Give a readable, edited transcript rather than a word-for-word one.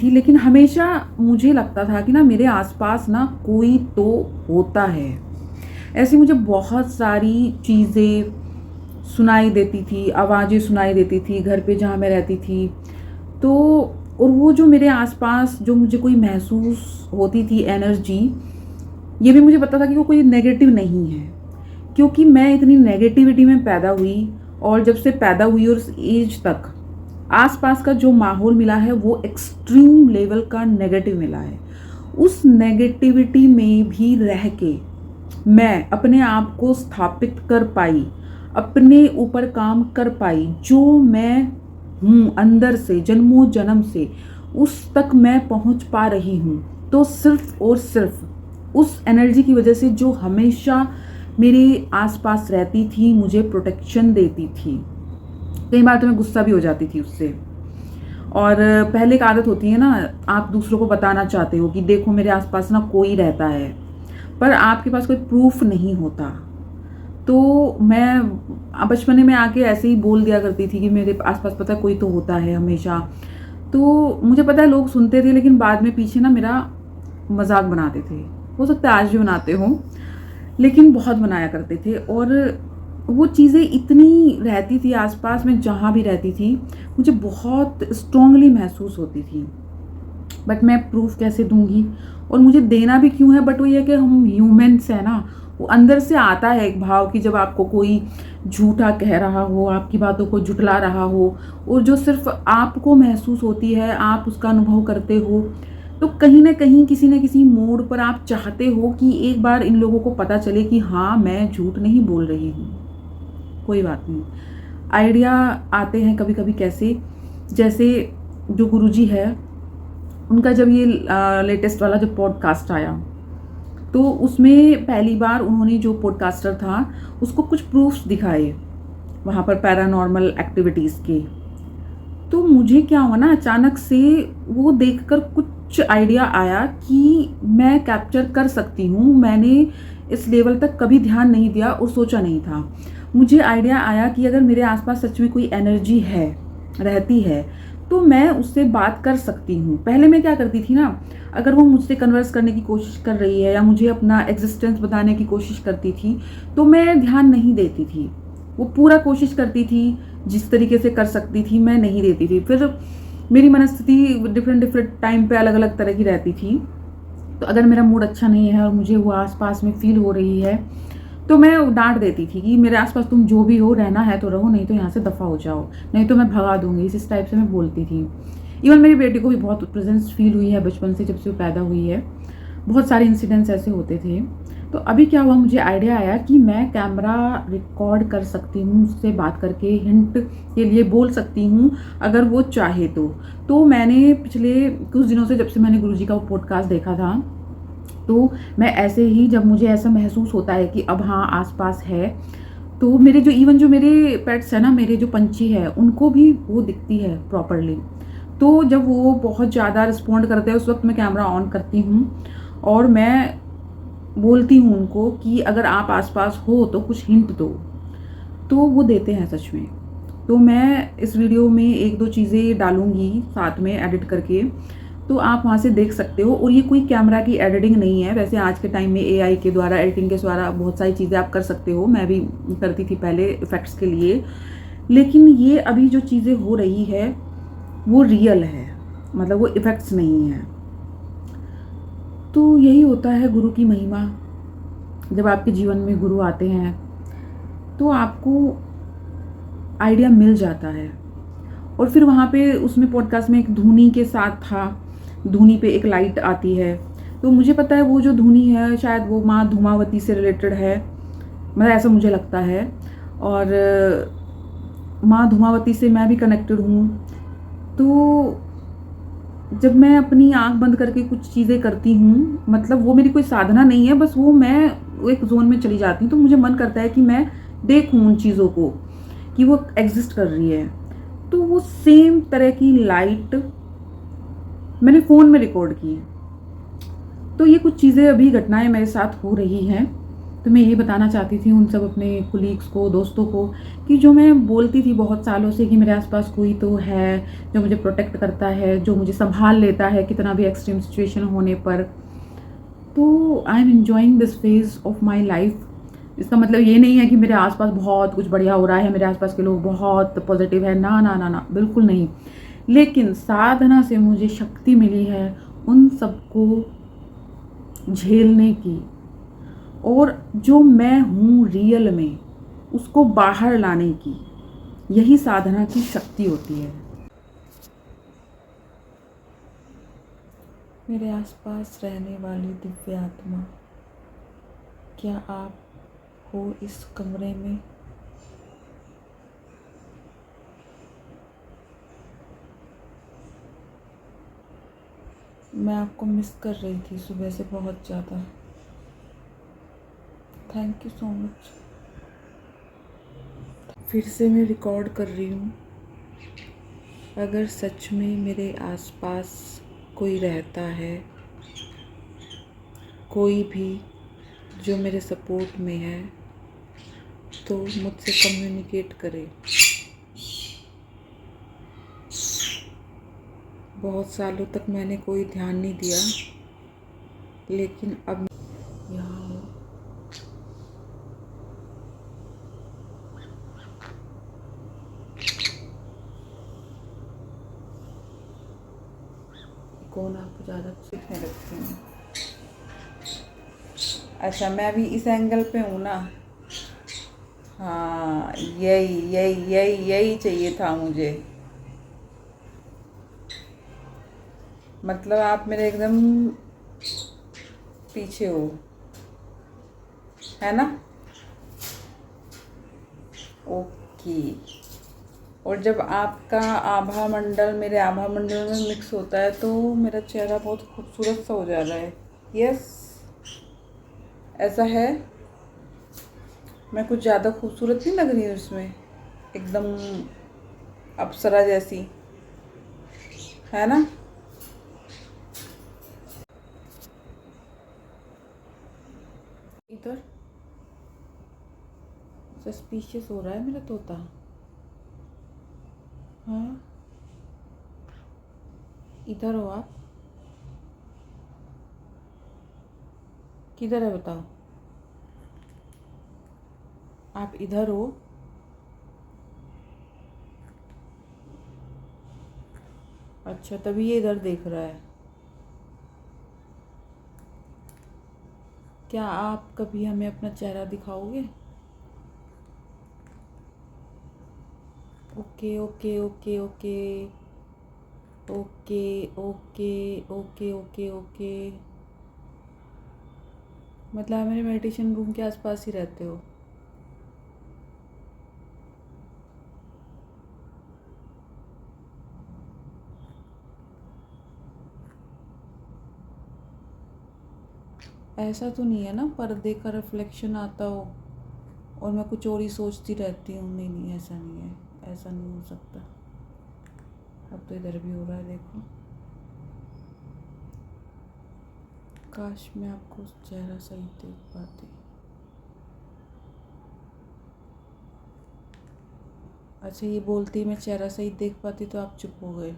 थी, लेकिन हमेशा मुझे लगता था कि ना मेरे आसपास ना कोई तो होता है। ऐसी मुझे बहुत सारी चीज़ें सुनाई देती थी, आवाज़ें सुनाई देती थी घर पे जहाँ मैं रहती थी। तो और वो जो मेरे आसपास जो मुझे कोई महसूस होती थी एनर्जी, ये भी मुझे पता था कि वो कोई नेगेटिव नहीं है, क्योंकि मैं इतनी नेगेटिविटी में पैदा हुई। और जब से पैदा हुई और उस एज तक आसपास का जो माहौल मिला है वो एक्सट्रीम लेवल का नेगेटिव मिला है। उस नेगेटिविटी में भी रह के मैं अपने आप को स्थापित कर पाई, अपने ऊपर काम कर पाई। जो मैं हूँ अंदर से, जन्मों जन्म से, उस तक मैं पहुँच पा रही हूँ तो सिर्फ और सिर्फ उस एनर्जी की वजह से जो हमेशा मेरे आसपास रहती थी, मुझे प्रोटेक्शन देती थी। कई बार तो मैं गुस्सा भी हो जाती थी उससे। और पहले एक आदत होती है ना, आप दूसरों को बताना चाहते हो कि देखो मेरे आसपास ना कोई रहता है, पर आपके पास कोई प्रूफ नहीं होता। तो मैं बचपने में आके ऐसे ही बोल दिया करती थी कि मेरे आसपास पता है कोई तो होता है हमेशा। तो मुझे पता है लोग सुनते थे, लेकिन बाद में पीछे ना मेरा मजाक बनाते थे। हो सकता है आज भी बनाते हो, लेकिन बहुत बनाया करते थे। और वो चीज़ें इतनी रहती थी आसपास, मैं जहाँ भी रहती थी मुझे बहुत स्ट्रांगली महसूस होती थी। बट मैं प्रूफ कैसे दूंगी, और मुझे देना भी क्यों है। बट वो ये कि हम ह्यूमंस है ना, वो अंदर से आता है एक भाव कि जब आपको कोई झूठा कह रहा हो, आपकी बातों को झुठला रहा हो, और जो सिर्फ आपको महसूस होती है, आप उसका अनुभव करते हो, तो कहीं ना कहीं किसी न किसी मोड़ पर आप चाहते हो कि एक बार इन लोगों को पता चले कि हाँ मैं झूठ नहीं बोल रही हूँ। कोई बात नहीं, आइडिया आते हैं कभी कभी कैसे, जैसे जो गुरुजी है उनका जब ये लेटेस्ट वाला जो पॉडकास्ट आया, तो उसमें पहली बार उन्होंने जो पॉडकास्टर था उसको कुछ प्रूफ्स दिखाए वहाँ पर पैरानॉर्मल एक्टिविटीज़ के। तो मुझे क्या हुआ ना, अचानक से वो देखकर कुछ आइडिया आया कि मैं कैप्चर कर सकती हूँ। मैंने इस लेवल तक कभी ध्यान नहीं दिया और सोचा नहीं था। मुझे आइडिया आया कि अगर मेरे आसपास सच में कोई एनर्जी है, रहती है, तो मैं उससे बात कर सकती हूँ। पहले मैं क्या करती थी ना, अगर वो मुझसे कन्वर्स करने की कोशिश कर रही है या मुझे अपना एग्जिस्टेंस बताने की कोशिश करती थी, तो मैं ध्यान नहीं देती थी। वो पूरा कोशिश करती थी, जिस तरीके से कर सकती थी मैं नहीं देती थी। फिर मेरी मनस्थिति डिफरेंट टाइम पे अलग अलग तरह की रहती थी। तो अगर मेरा मूड अच्छा नहीं है और मुझे वो आसपास में फील हो रही है, तो मैं डांट देती थी कि मेरे आसपास तुम जो भी हो, रहना है तो रहो, नहीं तो यहाँ से दफ़ा हो जाओ, नहीं तो मैं भगा दूंगी। इस टाइप से मैं बोलती थी। इवन मेरी बेटी को भी बहुत प्रेजेंस फील हुई है बचपन से, जब से वो पैदा हुई है। बहुत सारे इंसिडेंट्स ऐसे होते थे। तो अभी क्या हुआ, मुझे आइडिया आया कि मैं कैमरा रिकॉर्ड कर सकती हूँ, उससे बात करके हिंट के लिए बोल सकती हूँ अगर वो चाहे तो मैंने पिछले कुछ दिनों से, जब से मैंने गुरुजी का वो पॉडकास्ट देखा था, तो मैं ऐसे ही जब मुझे ऐसा महसूस होता है कि अब हाँ आसपास है, तो मेरे जो मेरे पेट्स है ना, मेरे जो पंछी है, उनको भी वो दिखती है प्रॉपरली। तो जब वो बहुत ज़्यादा रिस्पॉन्ड करते हैं, उस वक्त मैं कैमरा ऑन करती हूँ और मैं बोलती हूँ उनको कि अगर आप आसपास हो तो कुछ हिंट दो, तो वो देते हैं सच में। तो मैं इस वीडियो में एक दो चीज़ें डालूंगी साथ में एडिट करके, तो आप वहाँ से देख सकते हो। और ये कोई कैमरा की एडिटिंग नहीं है। वैसे आज के टाइम में एआई के द्वारा, एडिटिंग के द्वारा बहुत सारी चीज़ें आप कर सकते हो, मैं भी करती थी पहले इफ़ेक्ट्स के लिए। लेकिन ये अभी जो चीज़ें हो रही है वो रियल है, मतलब वो इफ़ेक्ट्स नहीं है। तो यही होता है गुरु की महिमा। जब आपके जीवन में गुरु आते हैं तो आपको आइडिया मिल जाता है। और फिर वहाँ पे उसमें पॉडकास्ट में एक धुनी के साथ था, धुनी पे एक लाइट आती है, तो मुझे पता है वो जो धुनी है शायद वो माँ धूमावती से रिलेटेड है, मतलब ऐसा मुझे लगता है। और माँ धूमावती से मैं भी कनेक्टेड हूँ। तो जब मैं अपनी आंख बंद करके कुछ चीज़ें करती हूँ, मतलब वो मेरी कोई साधना नहीं है, बस वो मैं एक जोन में चली जाती हूँ, तो मुझे मन करता है कि मैं देखूँ उन चीज़ों को कि वो एग्जिस्ट कर रही है। तो वो सेम तरह की लाइट मैंने फ़ोन में रिकॉर्ड की है। तो ये कुछ चीज़ें, अभी घटनाएं मेरे साथ हो रही हैं तो मैं ये बताना चाहती थी उन सब अपने कोलीग्स को, दोस्तों को, कि जो मैं बोलती थी बहुत सालों से कि मेरे आसपास कोई तो है जो मुझे प्रोटेक्ट करता है, जो मुझे संभाल लेता है कितना भी एक्सट्रीम सिचुएशन होने पर। तो I am enjoying this phase of my life. इसका मतलब ये नहीं है कि मेरे आसपास बहुत कुछ बढ़िया हो रहा है, मेरे आसपास के लोग बहुत पॉजिटिव है, ना ना ना ना, बिल्कुल नहीं। लेकिन साधना से मुझे शक्ति मिली है उन सबको झेलने की, और जो मैं हूँ रियल में उसको बाहर लाने की। यही साधना की शक्ति होती है। मेरे आसपास रहने वाली दिव्य आत्मा, क्या आप हो इस कमरे में? मैं आपको मिस कर रही थी सुबह से बहुत ज़्यादा। Thank you so much. फिर से मैं रिकॉर्ड कर रही हूँ। अगर सच में मेरे आसपास कोई रहता है, कोई भी जो मेरे सपोर्ट में है, तो मुझसे कम्युनिकेट करे। बहुत सालों तक मैंने कोई ध्यान नहीं दिया, लेकिन अब यहाँ हूँ। कौन आपको ज़्यादा सीखने लगती हूँ? अच्छा, मैं अभी इस एंगल पे हूँ ना। हाँ, यही यही यही यही चाहिए था मुझे। मतलब आप मेरे एकदम पीछे हो, है ना? ओके। और जब आपका आभा मंडल मेरे आभा मंडल में मिक्स होता है तो मेरा चेहरा बहुत खूबसूरत सा हो जा रहा है। यस, ऐसा है। मैं कुछ ज़्यादा खूबसूरत नहीं लग रही हूँ इसमें? एकदम अप्सरा जैसी, है ना? इधर सस्पिशियस हो रहा है मेरा तोता। हाँ, इधर हो आप। किधर है बताओ? आप इधर हो। अच्छा, तभी ये इधर देख रहा है। क्या आप कभी हमें अपना चेहरा दिखाओगे? Okay okay okay okay okay okay okay okay okay. मतलब आप मेरे मेडिटेशन रूम के आसपास ही रहते हो? ऐसा तो नहीं है ना पर्दे का रिफ्लेक्शन आता हो और मैं कुछ और ही सोचती रहती हूँ? नहीं नहीं, ऐसा नहीं है, ऐसा नहीं हो सकता। अब तो इधर भी हो रहा है, देखो। काश मैं आपको चेहरा सही देख पाती। अच्छा, ये बोलती मैं चेहरा सही देख पाती तो आप चुप हो गए।